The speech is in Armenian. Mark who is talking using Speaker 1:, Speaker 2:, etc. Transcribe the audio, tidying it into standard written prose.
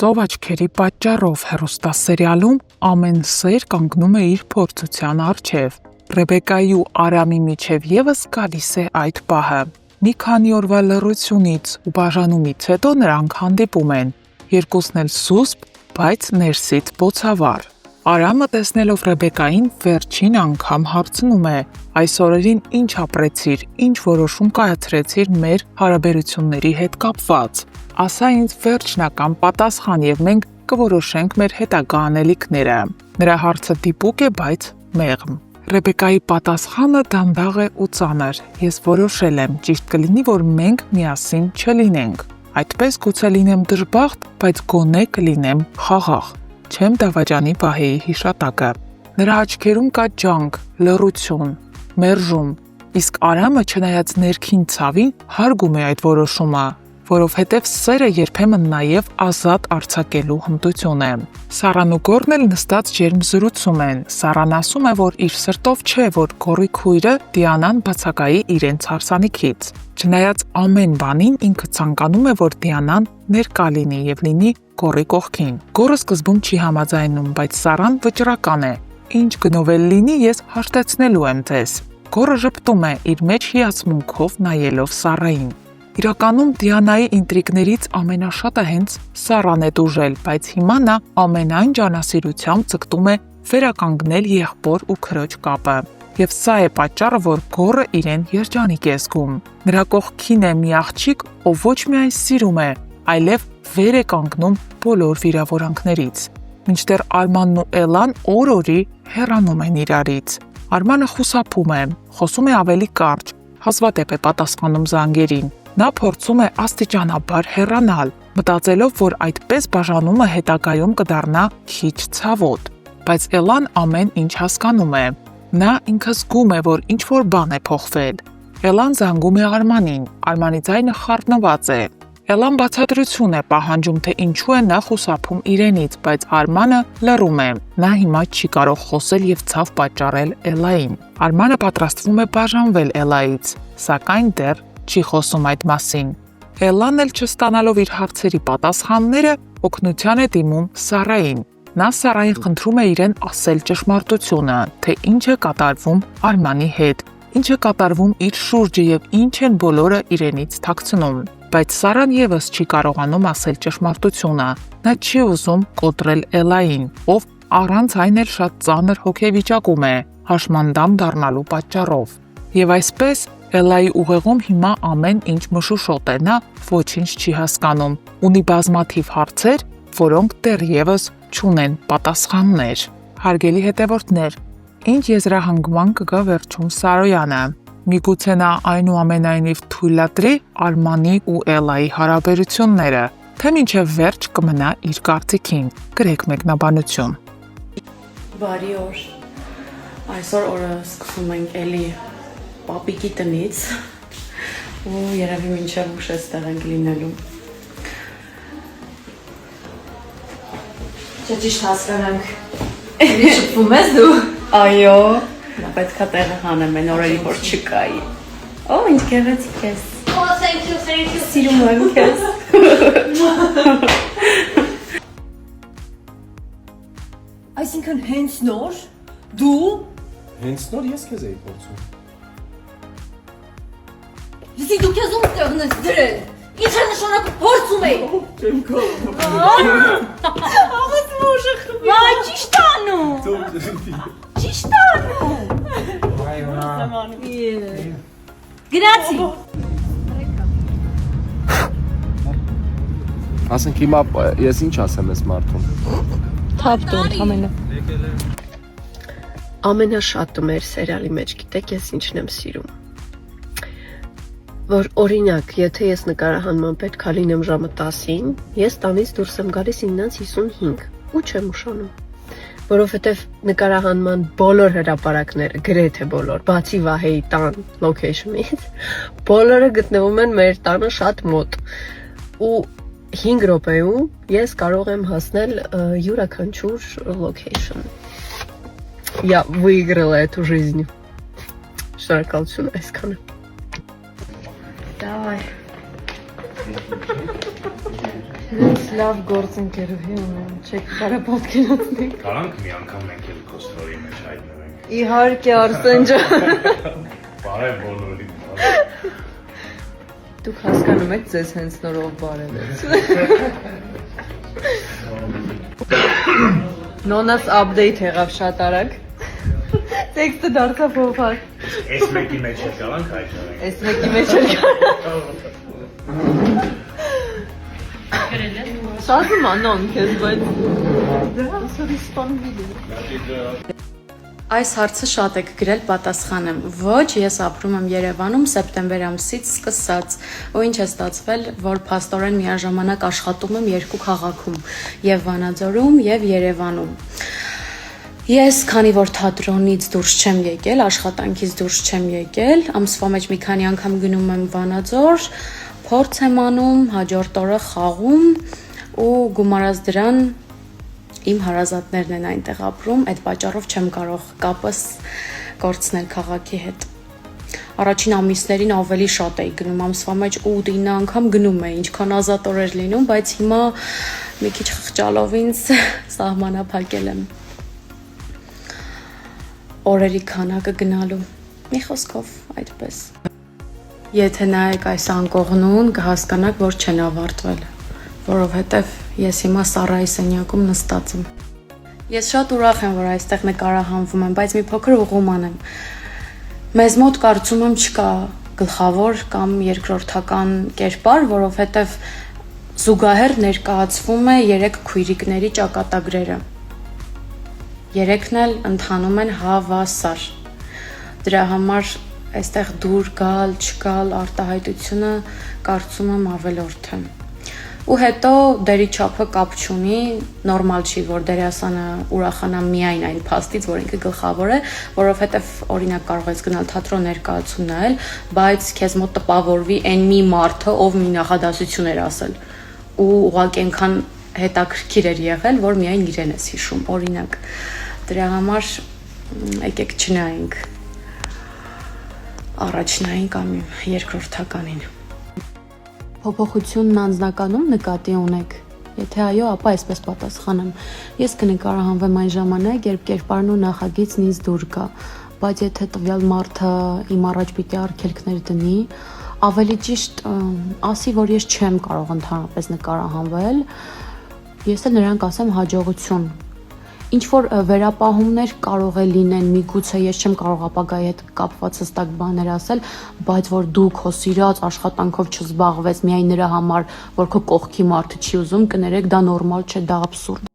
Speaker 1: ծով աչքերի պատճառով հեռուստասերիալում ամեն սեր կանգնում է իր փորձության առջև։ Ռեբեկայի ու Արամի միջև եւս գալիս է այդ պահը։ Մի քանի օրվա լռությունից ու բաժանումից հետո նրանք հանդիպում են։ Երկուսն էլ սուսպ, բայց ներսից բոցավառ։ Արամը տեսնելով Ռեբեկային վերջին անգամ հարցնում է. այս օրերին ինչ ապրեցիր, ինչ որոշում կայացրեցիր մեր հարաբերությունների հետ կապված։ Ասա ինձ վերջնական պատասխան եւ մենք կորոշենք մեր հետագա անելիքները։ Նրա հարցը դիպուկ է, բայց մեղմ։ Ռեբեկայի պատասխանը դանդաղ է ու ծանր։ Ես որոշել եմ, ճիշտ կլինի, որ մենք միասին չլինենք։ Այդպես գուցե լինեմ դժբախտ, բայց գոնե կլինեմ խաղաղ։ Չեմ դավաճանի Բահեի հիշատակը։ Նրա աչքերում կա ջանք, լռություն, մերժում, իսկ Արամը, չնայած ներքին ցավին, հարգում է այդ որոշումը, որովհետև սերը երբեմն նաև ազատ արձակելու հմտություն է։ Սառան ու Գորն էլ նստած ջերմ զրուցում են։ Սառան ասում է, որ իր սրտով չէ, որ Գորի քույրը Դիանան բացակայի իրենց հարսանիքից։ Չնայած ամեն բանին ինքը ցանկանում է, որ Դիանան ներկա լինի եւ լինի Գորի կողքին։ Գորը սկզբում չի համաձայնում, բայց Սառան վճռական է։ Ինչ գնով էլ լինի, ես հաշտեցնելու եմ ձեզ։ Գորը ժպտում է, իր մեջ հիացմունքով նայելով Սառային։ Իրականում Դիանայի ինտրիգներից ամենաշատը հենց Սառան է դուժել, բայց հիմա նա ամենայն ջանասիրությամբ ձգտում է վերականգնել եղբոր ու քրոջ կապը։ Եվ սա է պատճառը, որ Գորը իրեն երջանիկ է զգում։ Նրա կողքին է մի աղջիկ, ով ոչ միայն սիրում է, այլև վեր է կանգնում բոլոր վիրավորանքներից։ Մինչդեռ Արմանն ու Էլան օր-օրի հեռանում են իրարից։ Արմանը խուսափում է, խոսում է ավելի կարճ, հազվադեպ է պատասխանում զանգերին։ Նա փորձում է աստիճանաբար հեռանալ, մտածելով, որ այդպես բաժանումը հետագայում կդառնա քիչ ցավոտ։ Բայց Էլան ամեն ինչ հասկանում է։ Նա ինքը զգում է, որ ինչ-որ բան է փոխվել։ Էլան զանգում է Արմանին, Արմանի ձայնը խառնված է։ Էլան բացատրություն է պահանջում, թե ինչու է նա խուսափում իրենից, բայց Արմանը լռում է։ Նա հիմա չի կարող խոսել եւ ցավ պատճառել Էլային։ Արմանը պատրաստվում է բաժանվել Էլայից, սակայն դեռ չի խոսում այդ մասին։ Էլան էլ չստանալով իր հարցերի պատասխանները, օգնության է դիմում Սառային։ Նա Սառային խնդրում է իրեն ասել ճշմարտությունը, թե ինչ է կատարվում Արմանի հետ, ինչ է կատարվում իր շուրջը եւ ինչ են բոլորը իրենից թաքցնում։ Բայց Սառան եւս չի կարողանում ասել ճշմարտությունը։ Նա չի ուզում կոտրել Էլային, ով առանց այն էլ շատ ծանր հոգեվիճակում է, հաշմանդամ դառնալու պատճառով։ Եվ այսպես Էլայի ուղեղում հիմա ամեն ինչ մշուշոտ է, նա ոչինչ չի հասկանում, ունի բազմաթիվ հարցեր, որոնք դեռևս չունեն պատասխաններ։ Հարգելի հետևորդներ, ինչ եզրահանգման կգա վերջում Սարոյանը։ Միգուցե նա այնուամենայնիվ թույլատրի Արմանի ու Էլայի հարաբերությունները, թե մինչև վերջ կմնա իր կարծիքին։ Գրեք մեկնաբանություն։
Speaker 2: Բարի օր։ Այսօր օրը սկսում ենք էլի պապիկի տնից ու երևի մինչև ուշ էստեղ ենք լինելու։
Speaker 3: Չէ, ճիշտ հասկանանք։ Էլի շփվում ես դու։
Speaker 2: Այո, նա պետքա տեղը հանեմ, այն օրերի որ չկայի։ Օ, ինչ գեղեցիկ ես։
Speaker 3: Oh, thank you, thank you.
Speaker 2: Սիրում եմ քեզ։
Speaker 3: Այսինքն հենց նոր դու
Speaker 4: Հենց նոր ես քեզ էի փորձում։
Speaker 3: Լսի դու քեզ ում տեղն ես դրել։ Ինչ է նշանակում փորձում էի։
Speaker 4: Չեմ կարող։
Speaker 3: Աղաց մոժը խմի։ Վայ, ճիշտ անում։ Ճիշտ անում։ Գրացի։
Speaker 4: Ասենք հիմա ես ինչ ասեմ ես մարդուն։
Speaker 2: Թափտուն ամենը։ Ամենաշատը մեր սերիալի մեջ գիտեք ես ինչն եմ սիրում։ Որ օրինակ, եթե ես նկարահանման պետքա լինեմ ժամը 10-ին, ես տանից դուրս եմ գալիս 9:55 ու չեմ ուշանում։ Որովհետև նկարահանման բոլոր հրապարակները, գրեթե բոլոր, բացի Վահեի տան location-ից, բոլորը գտնվում են մեր տանը շատ մոտ։ Ու 5 րոպեում ես կարող եմ հասնել յուրաքանչյուր location։ Я выиграла эту жизнь. Շնորհակալություն այսքանը։ Давай. Ես լավ գործընկերուհի ունեմ, չեք կարող պատկերացնել։
Speaker 5: Կարանք մի անգամ մենք էլ քո ստորի մեջ հայտնվենք։
Speaker 2: Իհարկե, Արսեն ջան։
Speaker 5: Բարև բոլորին։
Speaker 2: Դուք հասկանում եք, ձեզ հենց նորով բարևեց։ Նոնաս update եղավ շատ արագ։ Տեքստը դարձավ փոխար։
Speaker 5: Այս մեկի մեջ էլ կարանք հայտնվենք։
Speaker 2: Այս մեկի մեջ էլ Շարժում անոն քեզ, բայց դրա սորի սպանվիլ է։
Speaker 6: Այս հարցը շատ եք գրել, պատասխանեմ։ Ոչ, ես ապրում եմ Երևանում սեպտեմբեր ամսից սկսած, ու ինչ է ստացվել, որ փաստորեն միաժամանակ աշխատում եմ երկու քաղաքում՝ եւ Վանաձորում եւ Երևանում։ Ես, քանի որ թատրոնից դուրս չեմ եկել, աշխատանքից դուրս չեմ եկել, ամսվա մեջ մի քանի անգամ գնում եմ Վանաձոր, փորձ եմ անում, հաջորդ օրը խաղում ու գումարած դրան իմ հարազատներն են այնտեղ ապրում, այդ պատճառով չեմ կարող կապս կորցնել քաղաքի հետ։ Առաջին ամիսներին ավելի շատ էի գնում, ամսվա մեջ 8-9 անգամ գնում էի, ինչքան ազատ օր էր լինում, բայց հիմա մի քիչ խղճալով ինձ սահմանափակել եմ օրերի քանակը գնալու։ Մի խոսքով այդպես։ Եթե նայեք այս անկողնուն, կհասկանաք, որ չեն ավարտվել, որովհետև ես հիմա Սարայի սենյակում նստած եմ։ Ես շատ ուրախ եմ, որ այստեղ նկարահանվում եմ, բայց մի փոքր ուղղում անեմ։ Մեզ մոտ կարծում եմ չկա գլխավոր կամ երկրորդական կերպար, որովհետև զուգահեռ ներկայացվում է 3 քույրիկների ճակատագրերը։ 3-ն էլ ընթանում են հավասար։ Դրա համար այստեղ դուր գալ, չգալ արտահայտությունը կարծում եմ ավելորդ է։ Ու հետո դերի չափը կապ չունի, նորմալ չի, որ դերասանը ուրախանա միայն այն փաստից, որ ինքը գլխավոր է, որովհետև օրինակ կարող ես գնալ թատրոն ներկայացում նայել, բայց քեզ մոտ տպավորվի այն մի մարդը, ով մի նախադասություն էր ասել, ու ուղղակի այնքան հետաքրքիր էր եղել, որ միայն իրեն ես հիշում, օրինակ։ Դրա համար եկեք չնայենք առաջնային կամ երկրորդականին։ Փոփոխությունն անձնականում նկատի ունեք։ Եթե այո, ապա այսպես պատասխանեմ։ Ես կնկարահանվեմ այն ժամանակ, երբ կերպարն ու նախագիծն ինձ դուր գա, բայց եթե տվյալ մարդը իմ առաջ պիտի արգելքներ դնի, ավելի ճիշտ ասի, որ ես չեմ կարող ընդհանրապես նկարահանվել, ես էլ նրան կասեմ հաջողություն։ Ինչ որ վերապահումներ կարող է լինեն, միգուցե ես չեմ կարող ապագայի հետ կապված հստակ բաներ ասել, բայց որ դու քո սիրած աշխատանքով չզբաղվես միայն նրա համար, որ քո կողքի մարդը չի ուզում, կներեք, դա նորմալ չէ, դա աբսուրդ